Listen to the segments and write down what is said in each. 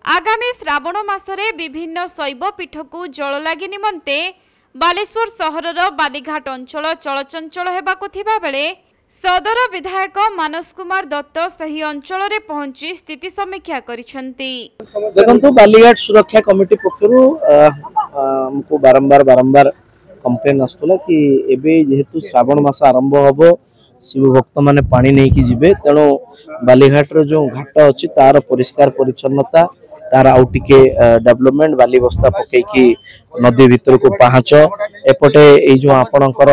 आगामी श्रावण मासरे विभिन्न शैव पीठ को जल लगी निमंते बालेश्वर सहरर बालीघाट अंचल चलचंचल हेबाकु थिबा बेले सदर विधायक मानस कुमार दत्त सही अंचल रे पहुंची स्थिति समीक्षा करिसेंती। देखंतु बालीघाट सुरक्षा कमिटी पक्षरु हमको बारंबार कंप्लेन आस्तला कि एबे जेहेतु श्रावण मास आरंभ हबो शिव भक्त माने पानी नहीं कि जिबे तेणु बालीघाट रो जो घाट अछि तार परिष्कार परिच्छन्नता तार आउ टिके डेवलपमेंट बाली बस्ता पकई कि नदी भीतर को पहुंच एपटे ए जो आपणकर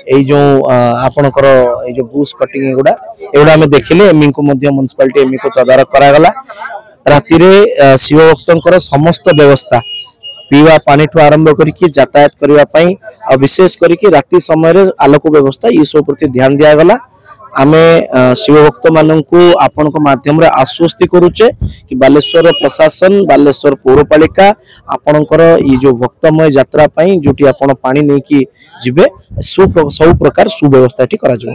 ए जो आपणकर ए जो बुश कटिंग एगुड़ा हमें देखिले एमी को मध्य म्युनिसिपालिटी एमी को तदारक करा गला। राति रे शिव भक्तंकर समस्त व्यवस्था पीवा पानी ठू आरंभ करके यातायात करबा पई आ विशेष करके राति समय रे आलोक व्यवस्था ये सब प्रति ध्यान दिया गला। आमे शिव भक्त माननकु आपन को माध्यम रे आश्वस्ति करूचे कि बालेश्वर प्रशासन बालेश्वर पौरपालिका आपनकर ये जो भक्तमय यात्रा पई जोटी आपन पानी नै कि जिबे सब प्रकार सुव्यवस्था एठी करा जो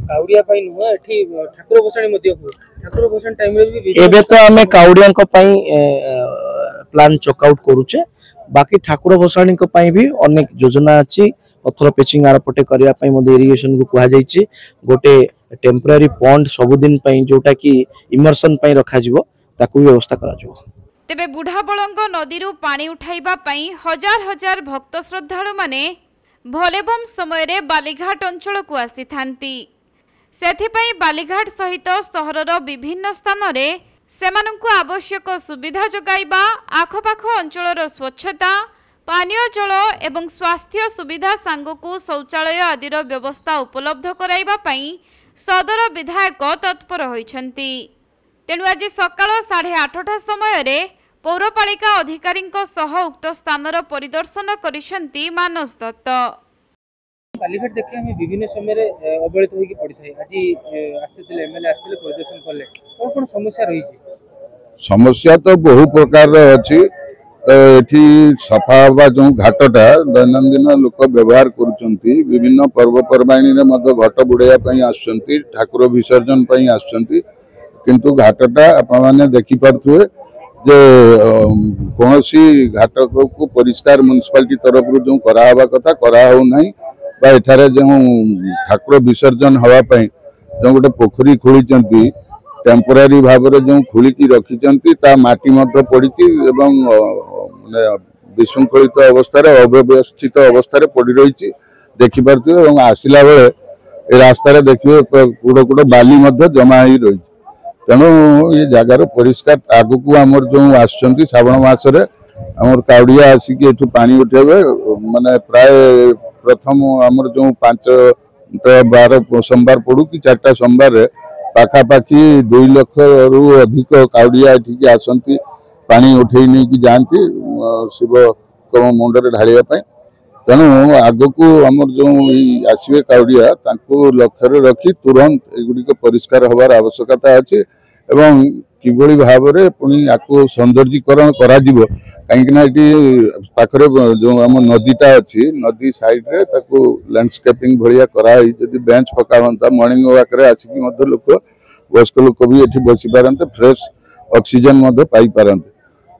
काउडिया पई न एठी ठाकुर बसाणी मध्ये हो ठाकुर बसाणी टाइम रे भी एबे तो आमे काउडिया को पई प्लान चेक आउट करूचे। बाकी ठाकुर बसाणी को पई भी अनेक योजना अछि पत्थर पिचिंग आर पटे करिया पई मध्ये इरिगेशन को कुहा जाईची गोटे टेम्पररी पॉन्ड सबुदिन पई जोटा कि इमर्शन पई रखा जिवो ताकू व्यवस्था करा जिवो। तेबे बुढ़ाबलंग नदी रु पानी उठाइबा पई हजार हजार भक्त श्रद्धालु माने भोलेबम समय रे बालीघाट अंचल को आसी थांती। सेथि पई बालीघाट सहित सहरर विभिन्न स्थान रे सेमानंकु आवश्यक सुविधा जोगाइबा आखपाख अंचलर स्वच्छता पानीय जल एवं स्वास्थ्य सुविधा सांगकु शौचालय आदिर व्यवस्था उपलब्ध कराइबा पई सदर विधायक तत्पर होइछंती। तेणु आज सकाळ 8:30 समय रे पौरपालिका अधिकारींक सह उक्त स्थानर परिदर्शन करिसेंती मानस दत्त। बालीघाट देखे हमें विभिन्न समय रे अवहेलित होई कि पड़ी थाई आज आसीले एमएलए आसीले परिदर्शन करले कोन समस्या रही छी। समस्या तो बहु प्रकार अछि एठी सफा बा जो घाटटा दैनंदिन लोक व्यवहार करूचंती विभिन्न पर्व पर्वाणी रे मध्य घट बुड़ाया पई आछंती ठाकुर विसर्जन पई आछंती किंतु घाटटा आपण माने देखि परथुए जे कोनोसी घाट को परिष्कार म्युनिसिपालिटी तरफ जो करा हवा कथा करा हो नाही बा एठारे जो ठाकुर विसर्जन हवा पई जो गोटे पोखरी खोलिचंती टेम्पररी भाव रे जो खोलिकी रखिचंती ता माटी मध्य पड़िची एवं विशृंखलित अवस्था अव्यवस्थित अवस्था पड़ी रही देखि पारथि एवं आसिला बेले ए रास्ता देखिए कुड़ बाली मध्य जमा ही रही तेणु ये जगार परिष्कार आगु आमर जो आसुचंती श्रावण मासरे आमर काउडिया आसिक एठू पानी उठेबे माने प्राय प्रथम आमर जो 5-12 सोमवार पड़ू कि 4टा सोमवार रे पाखापाखि 2 लाख रु अधिक काउडिया एठिक आसंती पानी उठे नहीं कि जाती शिव मुंडे ढालिया तेणु आगक आमर जो आसवे काउडिया लक्ष्य रखी तुरंत एगुड़िक परिष्कार हबार आवश्यकता अच्छे एवं किभली भाव में पुणी आपको सौंदर्यीकरण कहीं पाखरे जो आम नदीटा अच्छी नदी साइड्रे लैंडस्केपिंग भाया कराई जदि बेंच पका हाँ मॉर्निंग वाक आसिक लोक वयस्क लोक भी ये बसी पारते फ्रेश ऑक्सीजन पाई पारते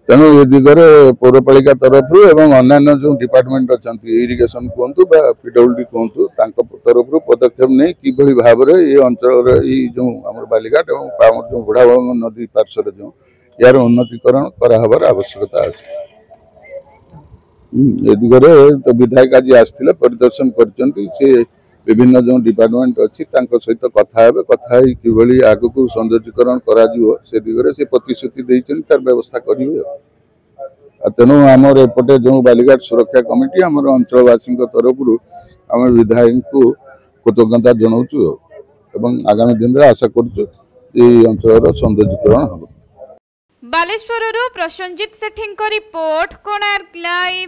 तेणु ये दिगरे पौरपालिका तरफ अन्य जो डिपार्टमेंट अच्छा इरिगेशन कहतु पीडब्ल्यूडी कहतु तरफ पदक्षेप नहीं कि भाव में ये अंचल जो आम बालीघाट और जो बुढ़ाबलंग नदी पार्श्व जो यार उन्नतीकरण करार आवश्यकता अच्छे ये दिगरे तो विधायक आज आसते परिदर्शन कर विभिन्न जो डिपार्टमेंट अच्छी सहित कथा कि आगक सौंदर्यीकरण करा से दिगरे से प्रतिश्रुति देइछन तार व्यवस्था करिवे तेणु आमर एपटे जो बालीघाट सुरक्षा कमिटी आमर अंचलवासी तरफ आम विधायक को कृतज्ञता जनाऊँ एवं आगामी दिन में आशा करूँ अंचल सौंदर्यीकरण हम। बालेश्वर प्रसन्नजीत सेठी रिपोर्ट कोणार्क लाइव।